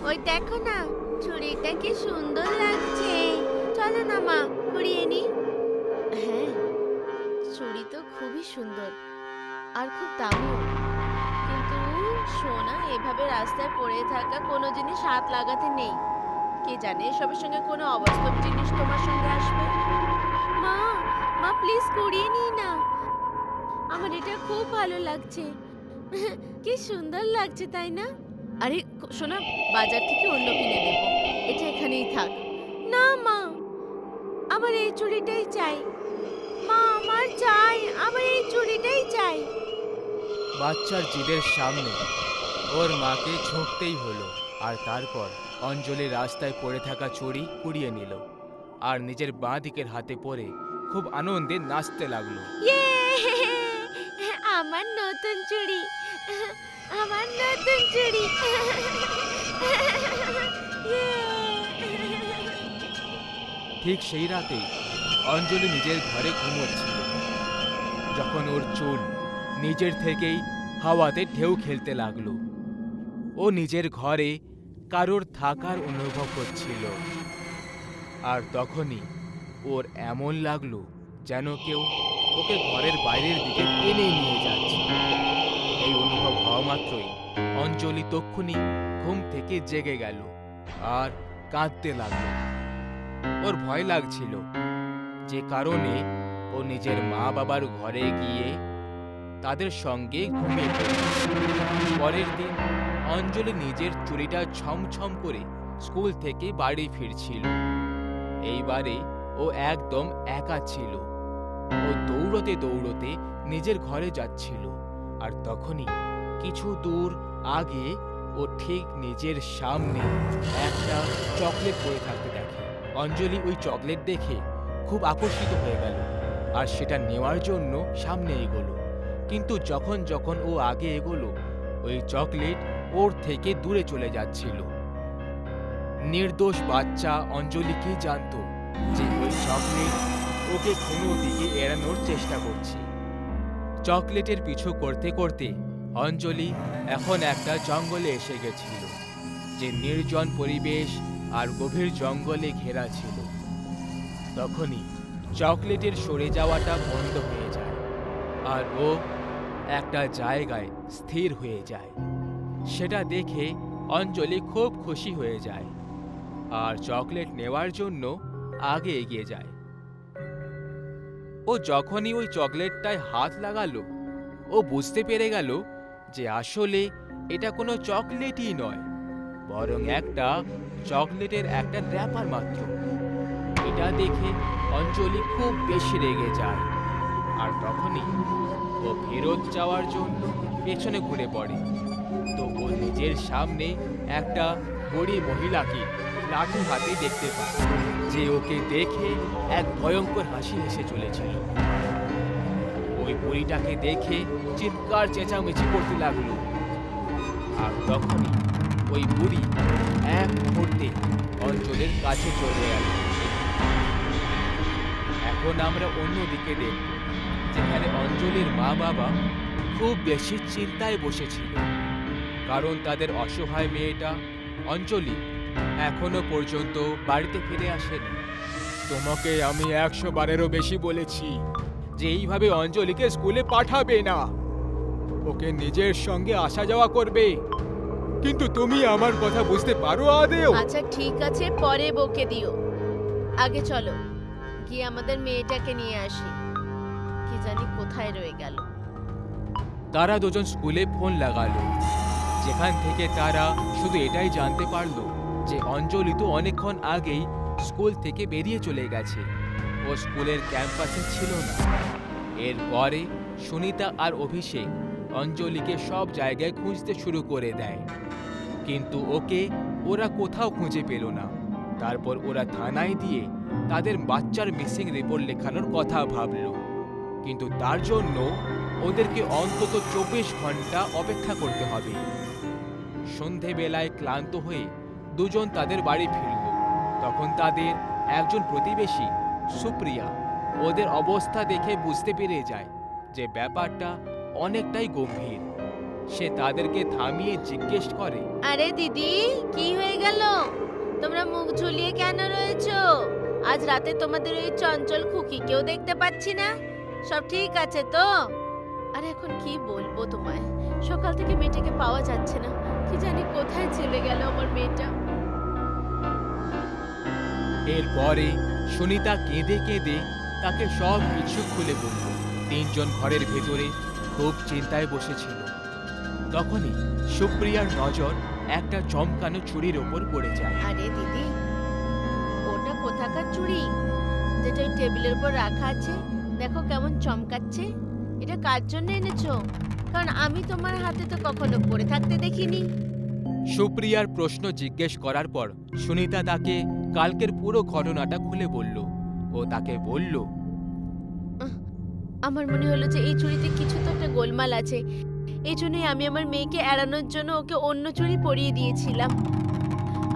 ওই দেখো না, ছুরিটা কি সুন্দর লাগছে। চলো না মা, কুড়িয়ে নি। হ্যাঁ, ছুরি তো খুবই সুন্দর আর খুব দামিও। কিন্তু সোনা, এভাবে রাস্তায় পড়ে থাকা কোনো জিনিস হাত লাগাতে নেই। কে জানে এসবের সঙ্গে কোনো অবাস্তব জিনিস তোমার সঙ্গে আসবে। মা, মা প্লিজ কুড়িয়ে নি না। আমার এটা খুব ভালো লাগছে। কি সুন্দর লাগছে, তাই না? আরে সোনা, বাজার থেকে অন্য কিনে দেবো। এটা এখানেই থাক। না মা, আমার এই চুড়িটাই চাই। মা, আমার চাই, আমার এই চুড়িটাই চাই। বাচ্চার জিদের সামনে ওর মাকে ঝুঁকতেই হলো। আর তারপর অঞ্জলি রাস্তায় পড়ে থাকা চুড়ি কুড়িয়ে নিল আর নিজের বাঁ দিকের হাতে পরে খুব আনন্দে নাচতে লাগলো। ইয়ে! আমার নতুন চুড়ি, আমার নতুন চুড়ি। ইয়ে! ঠিক সেই রাতেই অঞ্জলি নিজের ঘরে ঘুমোচ্ছিল, যখন ওর চুল নিজের থেকেই হাওয়াতে ঢেউ খেলতে লাগলো। ও নিজের ঘরে কারোর থাকার অনুভব করছিল। আর তখনই ওর এমন লাগলো যেন কেউ ওকে ঘরের বাইরের দিকে টেনে নিয়ে যাচ্ছে। এই অনুভব হওয়া মাত্রই অঞ্জলি তক্ষুনি ঘুম থেকে জেগে গেল আর কাঁদতে লাগলো। ওর ভয় লাগছিল, যে কারণে ও নিজের মা বাবার ঘরে গিয়ে তাদের সঙ্গে ঘুমিয়ে পড়ল। পরের দিন অঞ্জলি নিজের চুড়িটা ছমছম করে স্কুল থেকে বাড়ি ফিরছিল। এইবারে ও একদম একা ছিল। ও দৌড়তে দৌড়তে নিজের ঘরে যাচ্ছিল, আর তখনই কিছু দূর আগে ও ঠিক নিজের সামনে একটা চকলেট পড়ে থাকতে দেখে। অঞ্জলি ওই চকলেট দেখে খুব আকর্ষিত হয়ে গেল আর সেটা নেওয়ার জন্য সামনে এগোলো। কিন্তু যখন যখন ও আগে এগোলো, ওই চকলেট ওর থেকে দূরে চলে যাচ্ছিল। নির্দোষ বাচ্চা অঞ্জলি কি জানতো যে ওই চকলেট ওকে কোনো দিকে এড়ানোর চেষ্টা করছে। চকলেটের পিছু করতে করতে অঞ্জলি এখন একটা জঙ্গলে এসে গেছিল, যে নির্জন পরিবেশ আর গভীর জঙ্গলে ঘেরা ছিল। তখনই চকলেটের সরে যাওয়াটা বন্ধ হয়ে যায় আর ও একটা জায়গায় স্থির হয়ে যায়। সেটা দেখে অঞ্জলি খুব খুশি হয়ে যায় আর চকলেট নেওয়ার জন্য আগে এগিয়ে যায়। ও যখনই ওই চকলেটটায় হাত লাগালো, ও বুঝতে পেরে গেল যে আসলে এটা কোনো চকলেটই নয়, বরং একটা চকলেটের একটা র্যাপার মাত্র। এটা দেখে অঞ্জলি খুব বেশি রেগে যায় আর তখনই ও ফেরত যাওয়ার জন্য পেছনে ঘুরে পড়ে। তো ও নিজের সামনে একটা বুড়ি মহিলাকে লাঠি হাতে দেখতে পায়, যে ওকে দেখে এক ভয়ঙ্কর হাসি হেসে চলেছিল। ওই বুড়িটাকে দেখে চিৎকার চেঁচামেচি করতে লাগলো। আর তখনই ওই বুড়ি এক মুহূর্তে অঞ্জলির কাছে চলে গেল। এখন আমরা অন্যদিকে দেখব, যেখানে অঞ্জলির মা বাবা খুব বেশি চিন্তায় বসেছিল, কারণ তাদের অসহায় মেয়েটা অঞ্জলি এখনো পর্যন্ত বাড়িতে ফিরে আসেনি। তোমাকে আমি 100 বারেরও বেশি বলেছি যে এইভাবে অঞ্জলিকে স্কুলে পাঠাবে না, ওকে নিজের সঙ্গে আসা যাওয়া করবে, কিন্তু তুমি আমার কথা বুঝতে পারো আদেও? আচ্ছা ঠিক আছে, পরে বকে দিও। আগে চলো গিয়ে আমাদের মেয়েটাকে নিয়ে আসি। কি জানি কোথায় রয়ে গেল। তারা দুজন স্কুলে ফোন লাগালো, যেখান থেকে তারা শুধু এটাই জানতে পারলো যে অঞ্জলি তো অনেকক্ষণ আগেই স্কুল থেকে বেরিয়ে চলে গেছে, ও স্কুলের ক্যাম্পাসে ছিল না। এরপরে সুনিতা আর অভিষেক অঞ্জলিকে সব জায়গায় খুঁজতে শুরু করে দেয়, কিন্তু ওকে ওরা কোথাও খুঁজে পেল না। তারপর ওরা থানায় দিয়ে তাদের বাচ্চার মিসিং রিপোর্ট লেখানোর কথা ভাবলো, কিন্তু তার জন্য ওদেরকে অন্তত 24 ঘন্টা অপেক্ষা করতে হবে। সন্ধেবেলায় ক্লান্ত হয়ে দুজন তাদের বাড়ি ফিরল। তখন তাদের একজন প্রতিবেশী সুপ্রিয়া ওদের অবস্থা দেখে বুঝতে পেরে যায় যে ব্যাপারটা অনেকটাই গম্ভীর। সে তাদেরকে থামিয়ে জিজ্ঞেস করে, আরে দিদি, কি হয়ে গেল? তোমরা মুখ ঝুলিয়ে কেন রয়েছো? আজ রাতে তোমাদের ওই চঞ্চল খুকিকেও দেখতে পাচ্ছি না। সব ঠিক আছে তো? আরে এখন কি বলবো তোমায়, সকাল থেকে মেয়েটাকে পাওয়া যাচ্ছে না। কি জানি কোথায় চলে গেল আমার মেয়েটা। এরপরে সুনিতা কেঁদে কেঁদে তাকে সব কিছু খুলে বলল। তিনজন ঘরের ভেতরে খুব চিন্তায় বসেছিল। তখনই সুপ্রিয়ার নজর একটা চমকানো চুড়ির ওপর পড়ে যায়। আরে দিদি, ওটা কোথাকার চুড়ি যেটা ওই টেবিলের উপর রাখা আছে? দেখো কেমন চমকাচ্ছে। এটা কার জন্য এনেছো? কারণ আমি তোমার হাতে তো কখনো পড়ে থাকতে দেখিনি। সুপ্রিয়ার প্রশ্ন জিজ্ঞেস করার পর সুনিতা তাকে কালকের পুরো ঘটনাটা খুলে বলল। ও তাকে বলল, আমার মনে হলো যে এই চুড়িতে কিছু তো একটা গোলমাল আছে। এই জন্যই আমি আমার মেয়েকে এড়ানোর জন্য ওকে অন্য চুড়ি পরিয়ে দিয়েছিলাম,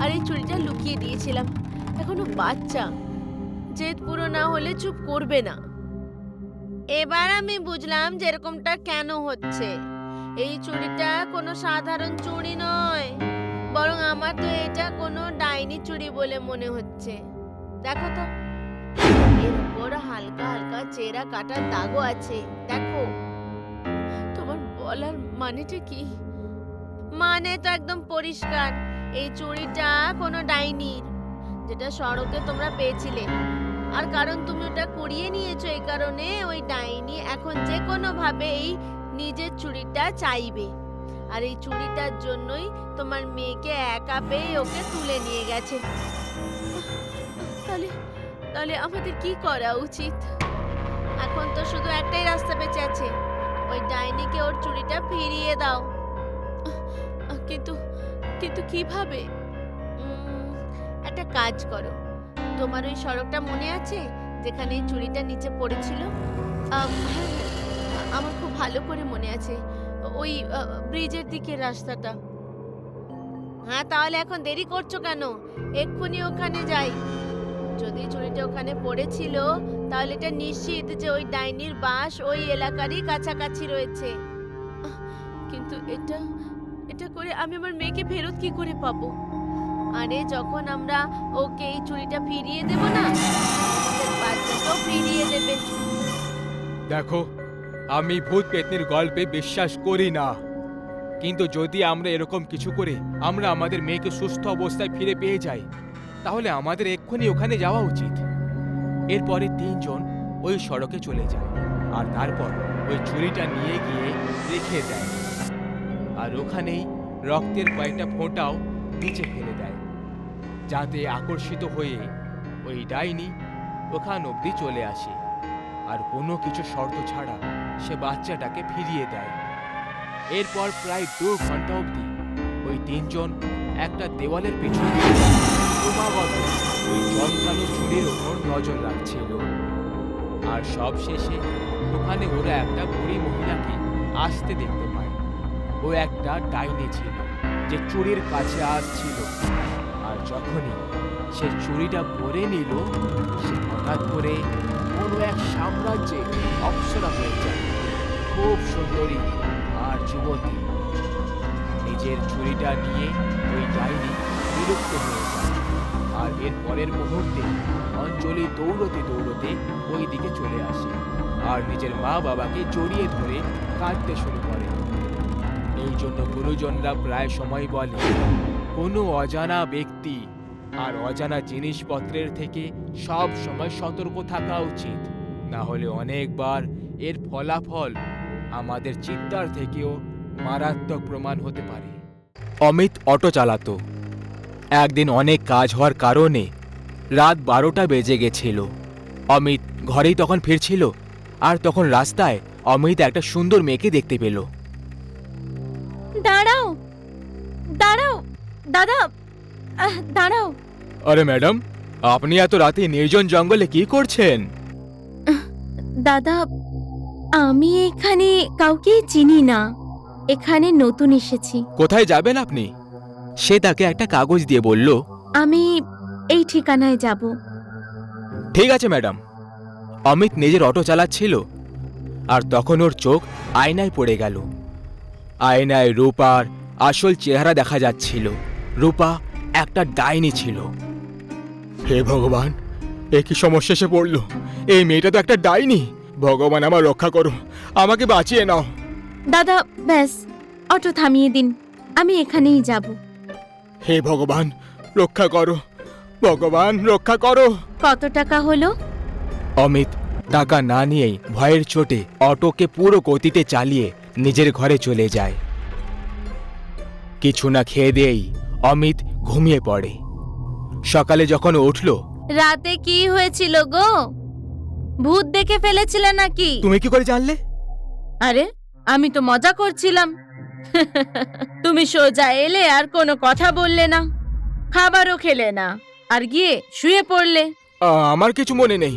আর এই চুড়িটা লুকিয়ে দিয়েছিলাম। এখনো বাচ্চা, জেদ পুরো না হলে চুপ করবে না। এবার আমি বুঝলাম যে এরকমটা কেন হচ্ছে। এই চুড়িটা কোনো সাধারণ চুড়ি নয়, বরং আমার তো এটা কোনো ডাইনি চুড়ি বলে মনে হচ্ছে। দেখো তো, এর উপর হালকা হালকা চেরা কাটার দাগও আছে। দেখো, তোমার বলার মানেটা কি? মানে তো একদম পরিষ্কার, এই চুড়িটা কোনো ডাইনির, যেটা সড়কে তোমরা পেয়েছিলে। আর কারণ তুমি ওটা কুড়িয়ে নিয়েছো, এই কারণে ওই ডাইনি এখন যে কোনো ভাবে এই নিজের চুড়িটা চাইবে। আর এই চুড়িটার জন্যই তোমার মেয়েকে একা পেয়ে ওকে তুলে নিয়ে গেছে। তাহলে তাহলে আমাদের কি করা উচিত? এখন তো শুধু একটাই রাস্তা বেঁচে আছে, ওই ডাইনিকে ওর চুড়িটা ফিরিয়ে দাও। কিন্তু কিন্তু কিভাবে? একটা কাজ করো, তোমার ওই সড়কটা মনে আছে যেখানে এই চুড়িটা নিচে পড়েছিল? হ্যাঁ, আমার খুব ভালো করে মনে আছে, ওই ব্রিজের দিকের রাস্তাটা। হ্যাঁ, তাহলে এখন দেরি করছো কেন? এক্ষুনি ওখানে যাই। যদি চুড়িটা ওখানে পড়েছিল, তাহলে এটা নিশ্চিত যে ওই ডাইনির বাস ওই এলাকারই কাছাকাছি রয়েছে। কিন্তু এটা এটা করে আমি আমার মেয়েকে ফেরত কি করে পাবো? আরে যখন আমরা ওকে এই চুড়িটা ফিরিয়ে দেব না, আমাদের বাচ্চাটাও ফিরিয়ে দেবে। দেখো, আমি ভূত পেতনির গল্পে বিশ্বাস করি না, কিন্তু যদি আমরা এরকম কিছু করে আমরা আমাদের মেয়েকে সুস্থ অবস্থায় ফিরে পেয়ে যাই, তাহলে আমাদের এক্ষুনি ওখানে যাওয়া উচিত। এরপরে তিনজন ওই সড়কে চলে যায় আর তারপর ওই চুড়িটা নিয়ে গিয়ে রেখে দেয়। আর ওখানেই রক্তের কয়েকটা ফোঁটাও নিচে ফেলে দেয়, যাতে আকর্ষিত হয়ে ওই ডাইনি ওখান অবধি চলে আসে আর কোনো কিছু শর্ত ছাড়া সে বাচ্চাটাকে ফিরিয়ে দেয়। এরপর প্রায় 2 ঘন্টা অবধি ওই তিনজন একটা দেওয়ালের পিছনে ক্রমাগত ওই চমকানো চুড়ির ওপর নজর রাখছিল। আর সব শেষে ওখানে ওরা একটা বুড়ি মহিলাকে আসতে দেখতে পায়। ও একটা ডাইনি ছিল যে চুড়ির কাছে আসছিল। আর যখনই সে চুড়িটা পরে নিল, সে হঠাৎ করে কোনো এক সাম্রাজ্যে অপ্সরা হয়ে যায়, খুব সুন্দরী আর যুবতী। নিজের চুড়িটা নিয়ে ওই ডাইনি বিলুপ্ত হয়ে যায়। আর এর পরের মুহূর্তে অঞ্জলি দৌড়তে দৌড়তে ওই দিকে চলে আসে আর নিজের মা বাবাকে জড়িয়ে ধরে কাঁদতে শুরু করে। এই জন্য গুরুজনরা প্রায় সময় বলে, কোনো অজানা ব্যক্তি আর অজানা জিনিসপত্রের থেকে সব সময় সতর্ক থাকা উচিত, না হলে অনেকবার এর ফলাফল আমাদের চিন্তার থেকেও মারাত্মক প্রমাণ হতে পারে। অমিত অটো চালাতো। একদিন অনেক কাজ হওয়ার কারণে রাত 12টা বেজে গেছিল। অমিত ঘরেই তখন ফিরছিল আর তখন রাস্তায় অমিত একটা সুন্দর মেয়েকে দেখতে পেল। দাঁড়াও দাঁড়াও দাদা, দাঁড়াও। আরে ম্যাডাম, আপনি এত রাতে নির্জন জঙ্গলে কি করছেন? দাদা, আমি এখানে কাউকে চিনি না, এখানে নতুন এসেছি। কোথায় যাবেন আপনি? সে তাকে একটা কাগজ দিয়ে বলল, আমি এই ঠিকানায় যাব। ঠিক আছে ম্যাডাম। অমিত নিজের অটো চালাচ্ছিল আর তখন ওর চোখ আয়নায় পড়ে গেল। আয়নায় রূপার আসল চেহারা দেখা যাচ্ছিল। রূপা একটা ডাইনি ছিল। হে ভগবান, এ কি সমস্যা এসে পড়লো! এই মেয়েটা তো একটা ডাইনি। ভগবান আমার রক্ষা করো, আমাকে বাঁচিয়ে নাও। দাদা ব্যাস, অটো থামিয়ে দিন, আমি এখানেই যাব। হে ভগবান, রক্ষা করো, ভগবান রক্ষা করো। কত টাকা হলো? অমিত টাকা না নিয়েই ভয়ের চোটে অটোকে পুরো গতিতে চালিয়ে নিজের ঘরে চলে যায়। কিছু না খেয়ে দিয়েই অমিত ঘুমিয়ে পড়ে। সকালে যখন উঠল, রাতে কি হয়েছিল গো? ভূত দেখে ফেলেছিলে নাকি? তুমি কি করে জানলে? আরে আমি তো মজা করছিলাম। তুমি সোজা এলে আর কোনো কথা বললে না, খাবারও খেলে না, আর গিয়ে শুয়ে পড়লে। আমার কিছু মনে নেই।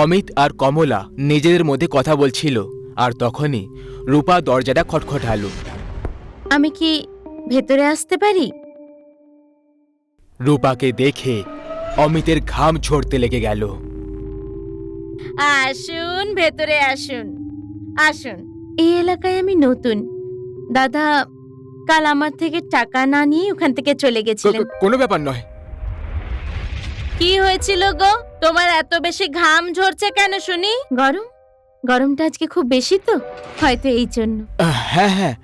অমিত আর কমলা নিজেদের মধ্যে কথা বলছিল, আর তখনই রূপা দরজাটা খটখটালো। আমি কি ভেতরে আসতে পারি? রূপাকে দেখে অমিতের ঘাম ঝরতে লেগে গেল। আসুন, ভেতরে আসুন, আসুন। এই এলাকায় আমি নতুন। দাদা কাল আমার থেকে টাকা না নিয়ে ওখান থেকে চলে গেছিলেন। কোনো ব্যাপার নয়। কি হয়েছিল গো? তোমার এত বেশি ঘাম ঝরছে কেন শুনি? গরম? গরমটা আজকে খুব বেশি তো, হয়তো এই জন্য। হ্যাঁ হ্যাঁ।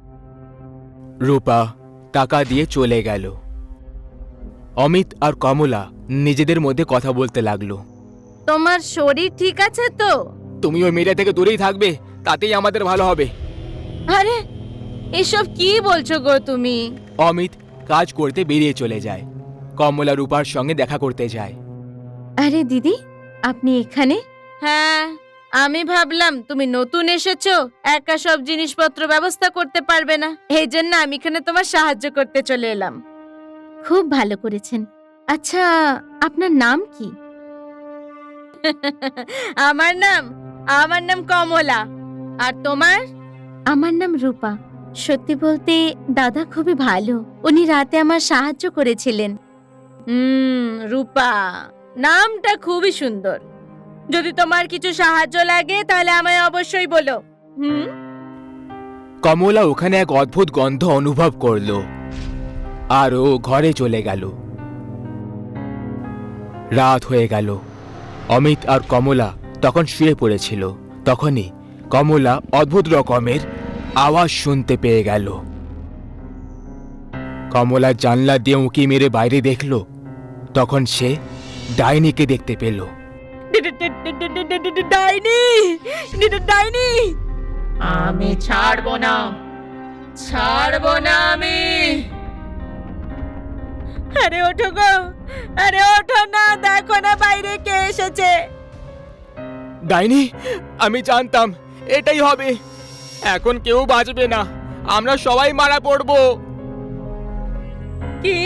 রূপা টাকা দিয়ে চলে গেল। অমিত আর কমলা নিজেদের মধ্যে কথা বলতে লাগলো। তোমার শরীর ঠিক আছে তো? তুমি ওই মেয়েটা থেকে দূরেই থাকবে, তাতেই আমাদের ভালো হবে। আরে এসব কি বলছো গো তুমি? অমিত কাজ করতে বেরিয়ে চলে যায়। কমলা রূপার সঙ্গে দেখা করতে যায়। আরে দিদি, আপনি এখানে? হ্যাঁ, আমি ভাবলাম তুমি নতুন এসেছো, একা সব জিনিসপত্র ব্যবস্থা করতে পারবে না, এই জন্য আমি এখানে তোমার সাহায্য করতে চলে এলাম। খুব ভালো করেছেন। আচ্ছা, আপনার নাম কি? আমার নাম কমলা। আর তোমার? আমার নাম রূপা। সত্যি বলতে দাদা খুবই ভালো, উনি রাতে আমার সাহায্য করেছিলেন। রূপা নামটা খুবই সুন্দর। যদি তোমার কিছু সাহায্য লাগে তাহলে আমায় অবশ্যই বলো। কমলা ওখানে এক অদ্ভুত গন্ধ অনুভব করলো, আর ও ঘরে চলে গেল। রাত হয়ে গেল। অমিত আর কমলা তখন শুয়ে পড়েছিল। তখনই কমলা অদ্ভুত রকমের আওয়াজ শুনতে পেয়ে গেল। কমলা জানলা দিয়ে উঁকি মেরে বাইরে দেখল। তখন সে ডাইনিকে দেখতে পেল। ডাইনি, ডাইনি! আমি ছাড়বো না, ছাড়বো না আমি। আরে ওঠো গো, আরে ওঠো না, দেখো না বাইরে কে এসেছে। ডাইনি, আমি জানতাম এটাই হবে। এখন কেউ বাঁচবে না, আমরা সবাই মারা পড়ব। কি?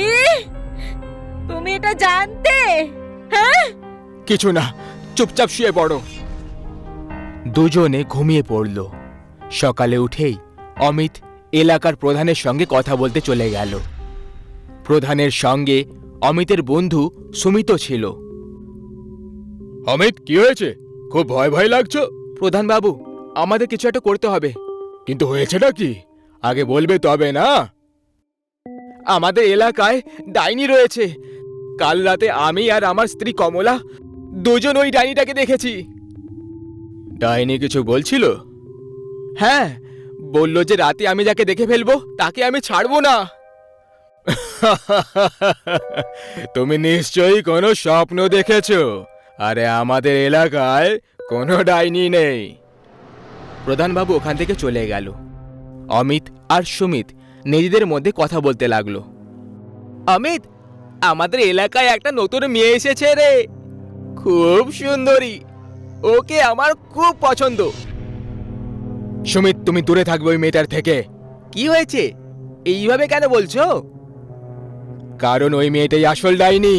তুমি এটা জানতে? হ্যাঁ? কিছু না, চুপচাপ শুয়ে পড়ো। দুজনে ঘুমিয়ে পড়ল। সকালে উঠেই অমিত এলাকার প্রধানের সঙ্গে কথা বলতে চলে গেল। প্রধানের সঙ্গে অমিতের বন্ধু সুমিত ছিল। অমিত, কি হয়েছে? খুব ভয় ভয় লাগছো। প্রধান বাবু, আমাদের কিছু একটা করতে হবে। কিন্তু হয়েছেটা কি আগে বলবে তবে না। আমাদের এলাকায় ডাইনি রয়েছে। কাল রাতে আমি আর আমার স্ত্রী কমলা দুজন ওই ডাইনিটাকে দেখেছি। ডাইনি কিছু বলছিল? হ্যাঁ, বলল যে রাতে আমি যাকে দেখে ফেলবো তাকে আমি ছাড়বো না। তুমি নিশ্চয়ই কোনো স্বপ্ন দেখেছো। আরে আমাদের এলাকায় কোনো ডাইনি নেই। প্রধানবাবু ওখান থেকে চলে গেল। অমিত আর সুমিত নিজেদের মধ্যে কথা বলতে লাগলো। অমিত, আমাদের এলাকায় একটা নতুন মেয়ে এসেছে রে, খুব সুন্দরী, ওকে আমার খুব পছন্দ। সুমিত, তুমি দূরে থাকবে ওই মেয়েটার থেকে। কি হয়েছে, এইভাবে কেন বলছো? কারণ ওই মেয়েটাই আসল ডাইনি।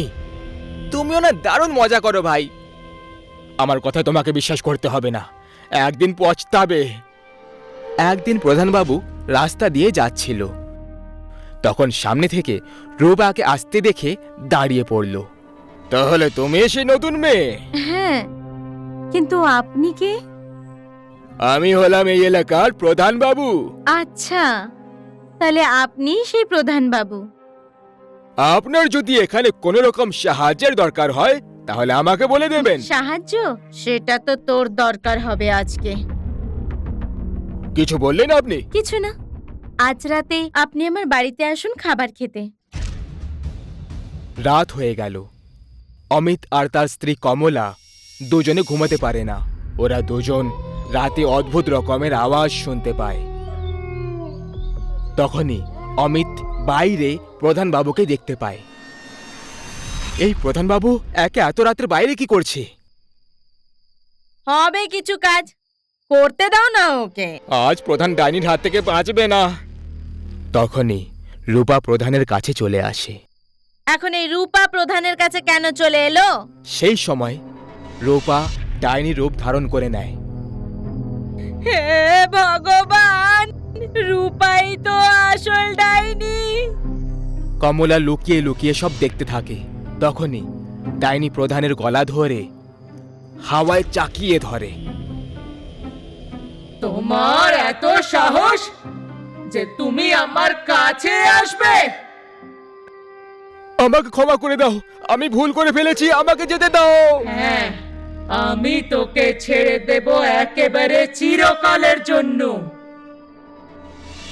তুমিও না দারুণ মজা করো ভাই। আমার কথা তোমাকে বিশ্বাস করতে হবে না, একদিন পছতাবে। একদিন প্রধানবাবু রাস্তা দিয়ে যাচ্ছিল, তখন সামনে থেকে রূপাকে আসতে দেখে দাঁড়িয়ে পড়ল। তাহলে তুমি সেই নতুন মেয়ে? হ্যাঁ, কিন্তু আপনি কে? আমি হলাম এই এলাকার প্রধান বাবু। আচ্ছা, তাহলে আপনি সেই প্রধান বাবু। আপনার যদি এখানে কোনো রকম সাহায্যের দরকার হয় তাহলে আমাকে বলে দেবেন। সাহায্য? সেটা তো তোর দরকার হবে আজকে। কিছু বললেন আপনি? কিছু না, আজ রাতে আপনি আমার বাড়িতে আসুন খাবার খেতে। রাত হয়ে গেল। অমিত আর তার স্ত্রী কমলা দুজনে ঘুমাতে পারে না। ওরা দুজন রাতে অদ্ভুত রকমের আওয়াজ শুনতে পায়। তখনই অমিত বাইরে প্রধান বাবুকে দেখতে পায়। এই প্রধান বাবু একে এত রাতের বাইরে কি করছে? হবে কিছু কাজ করতে দাও না ওকে। আজ প্রধান ডাইনির হাত থেকে বাঁচবে না। তখনই রূপা প্রধানের কাছে চলে আসে। এখন এই রূপা প্রধানের কাছে কেন চলে এলো? সেই সময় রূপা ডাইনির রূপ ধারণ করে নেয়। হে ভগবান, রূপাই তো আসল ডাইনি। কমলা লুকিয়ে লুকিয়ে সব দেখতে থাকে। তখনই ডাইনি প্রধানের গলা ধরে হাওয়ায় চাকিয়ে ধরে। তোমার এত সাহস যে তুমি আমার কাছে আসবে? আমাকে ক্ষমা করে দাও, আমি ভুল করে ফেলেছি, আমাকে যেতে দাও। হ্যাঁ, আমি তোকে ছেড়ে দেব একেবারে চিরকালের জন্য।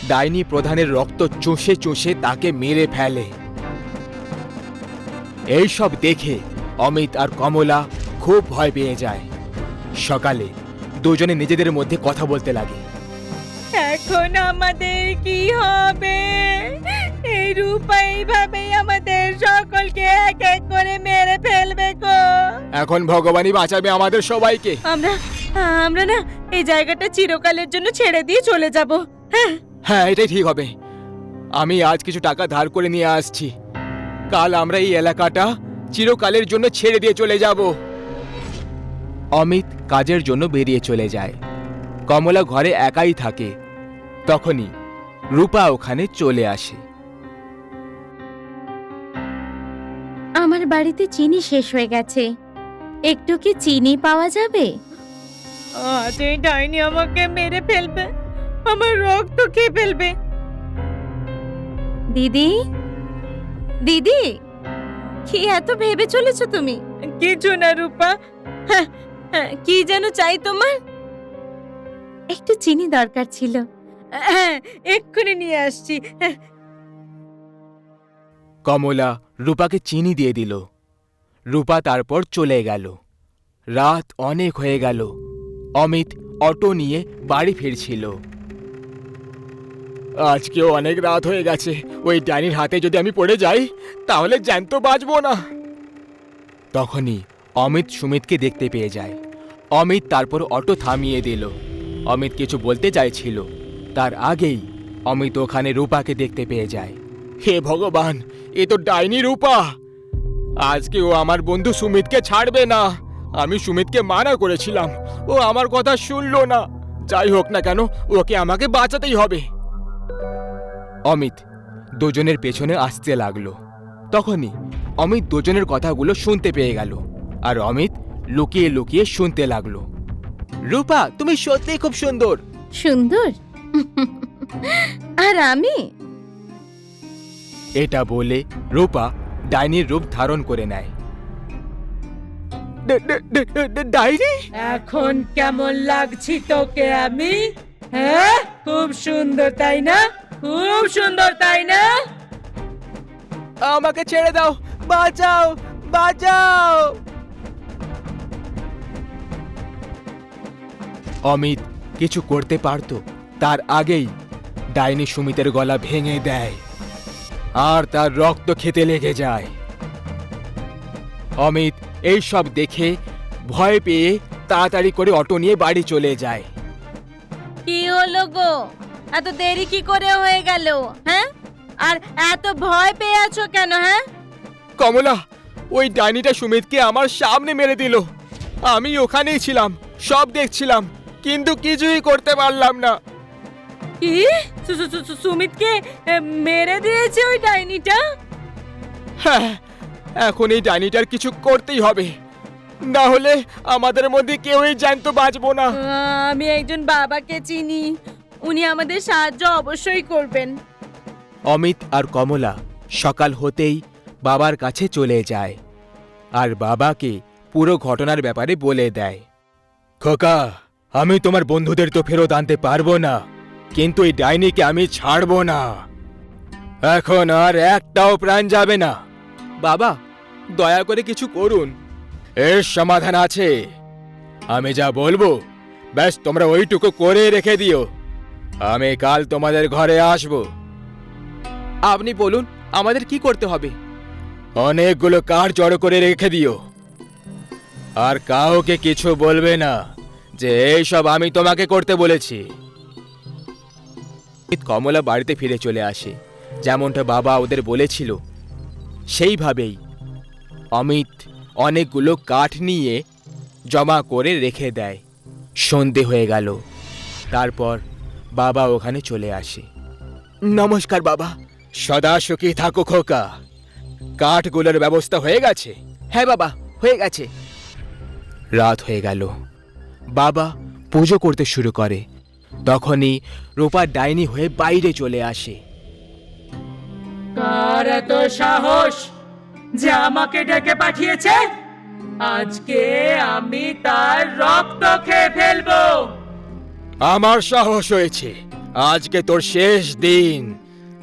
ডাইনি প্রধানের রক্ত চুষে চুষে তাকে মেরে ফেলে। এই সব দেখে অমিত আর কমলা খুব ভয় পেয়ে যায়। সকালে দুজনে নিজেদের মধ্যে কথা বলতে লাগে। এখন আমাদের কি হবে? এই রূপা এইভাবেই আমাদের সকলকে এক এক করে মেরে ফেলবে গো। এখন ভগবানই বাঁচাবে আমাদের সবাইকে। আমরা না এই জায়গাটা চিরকালের জন্য ছেড়ে দিয়ে চলে যাব। হ্যাঁ, এটাই ঠিক হবে। আমি আজ কিছু টাকা ধার করে নিয়ে আসছি। কাল আমরা এই এলাকাটা চিরকালের জন্য ছেড়ে দিয়ে চলে যাব। অমিত কাজের জন্য বেরিয়ে চলে যায়। কমলা ঘরে একাই থাকে। তখনই রূপা ওখানে চলে আসে। আমার বাড়িতে চিনি শেষ হয়ে গেছে, একটু কি চিনি পাওয়া যাবে? আজ এই ডাইনি আমাকে মেরে ফেলবে, আমার রক্ত খেয়ে ফেলবে। দিদি, দিদি, কি এত ভেবে চলেছো তুমি? কিছু না রূপা, কি যেন চাই তোমার? একটু চিনি দরকার ছিল। এক্ষুনি নিয়ে আসছি। কমলা রূপাকে চিনি দিয়ে দিল। রূপা তারপর চলে গেল। রাত অনেক হয়ে গেল। অমিত অটো নিয়ে বাড়ি ফিরছিল। আজকেও অনেক রাত হয়ে গেছে। ওই ডাইনির হাতে যদি আমি পড়ে যাই তাহলে জ্যান্ত বাঁচবো না। তখনই অমিত সুমিতকে দেখতে পেয়ে যায়। অমিত তারপর অটো থামিয়ে দিল। অমিত কিছু বলতে চাইছিল, তার আগেই অমিত ওখানে রূপাকে দেখতে পেয়ে যায়। হে ভগবান, এ তো ডাইনি রূপা। আজকে ও আমার বন্ধু সুমিতকে ছাড়বে না। আমি সুমিতকে মানা করেছিলাম, ও আমার কথা শুনলো না। যাই হোক না কেন, ওকে আমাকে বাঁচাতেই হবে। অমিত দুজনের পেছনে আসতে লাগলো। তখনই অমিত দুজনের কথাগুলো শুনতে পেয়ে গেল। আর অমিত লুকিয়ে লুকিয়ে শুনতে লাগলো। রূপা, তুমি সত্যিই খুব সুন্দর। সুন্দর? আর আমি? এটা বলে রূপা ডাইনির রূপ ধারণ করে নেয়। ডাইনি? এখন কেমন লাগছি তোকে আমি? হ্যাঁ, খুব সুন্দর তাই না? খুব সুন্দর তাই না? আমাকে ছেড়ে দাও, বাঁচাও, বাঁচাও। অমিত কিছু করতে পারত, তার আগেই ডাইনি সুমিতের গলা ভেঙে দেয় আর তার রক্ত খেতে লেগে যায়। অমিত এই সব দেখে ভয় পেয়ে তাড়াতাড়ি করে অটো নিয়ে বাড়ি চলে যায়। কি হলো গো, এত দেরি কি করে হয়ে গেল? হ্যাঁ, আর এত ভয় পেয়ে আছো কেন? হ্যাঁ কমলা, ওই ডাইনিটা সুমিতকে আমার সামনে মেরে দিল। আমি ওখানেই ছিলাম, সব দেখছিলাম, কিন্তু কিছুই করতে পারলাম না। কি? সুমিতকে মেরে দিয়েছে ওই ডাইনিটা? হ্যাঁ, এখন এই ডাইনিটার কিছু করতেই হবে, না হলে আমাদের মধ্যে কেউই জ্যান্ত বাঁচবো না। আমি একজন বাবাকে চিনি, উনি আমাদের সাহায্য অবশ্যই করবেন। অমিত আর কমলা সকাল হতেই বাবার কাছে চলে যায় আর বাবাকে পুরো ঘটনার ব্যাপারে বলে দেয়। খোকা, আমি তোমার বন্ধুদের তো ফেরত আনতে পারবো না, কিন্তু এই ডাইনিকে আমি ছাড়বো না। এখন আর একটাও প্রাণ যাবে না। বাবা, দয়া করে কিছু করুন। এর সমাধান আছে, আমি যা বলবো ব্যাস তোমরা ওইটুকু করে রেখে দিও। আমি কাল তোমাদের ঘরে আসব। আপনি বলুন আমাদের কি করতে হবে? অনেকগুলো কাঠ জড়ো করে রেখে দিও, আর কাউকে কিছু বলবে না যে এইসব আমি তোমাকে করতে বলেছি। কমলা বাড়িতে ফিরে চলে আসে, যেমনটা বাবা ওদের বলেছিল সেইভাবেই অমিত অনেকগুলো কাঠ নিয়ে জমা করে রেখে দেয়। সন্ধে হয়ে গেল, তারপর বাবা ওখানে চলে আসে। নমস্কার বাবা। সদা সুখী থাকো খোকা। কাঠগুলোর ব্যবস্থা হয়ে গেছে? হ্যাঁ বাবা, হয়ে গেছে। রাত হয়ে গেল, বাবা পুজো করতে শুরু করে। তখনই রূপা ডাইনি হয়ে বাইরে চলে আসে। কার এত সাহস যে আমাকে ডেকে পাঠিয়েছে? আজকে আমি তার রক্ত খেয়ে ফেলবো। আমার সাহস হয়েছে, আজকে তোর শেষ দিন।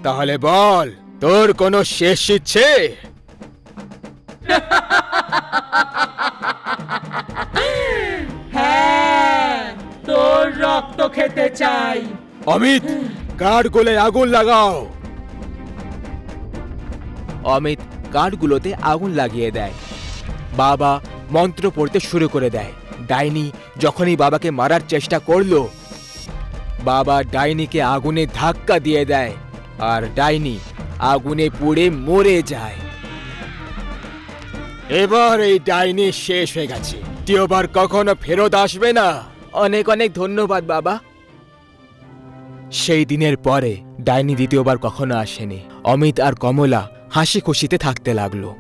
তাহলে বল, তোর কোনো শেষ ইচ্ছে? হ্যাঁ, তোর রক্ত খেতে চাই। অমিত, কাঠগুলোয় আগুন লাগাও। অমিত কাঠগুলোতে আগুন লাগিয়ে দেয়। বাবা মন্ত্র পড়তে শুরু করে দেয়। ডাইনি যখনই বাবাকে মারার চেষ্টা করলো, বাবা ডাইনিকে আগুনে ধাক্কা দিয়ে দেয় আর ডাইনি আগুনে পুড়ে মরে যায়। এবার এই ডাইনি শেষ হয়ে গেছে, দ্বিতীয়বার কখনো ফেরত আসবে না। অনেক অনেক ধন্যবাদ বাবা। সেই দিনের পরে ডাইনি দ্বিতীয়বার কখনো আসেনি। অমিত আর কমলা হাসি খুশিতে থাকতে লাগলো।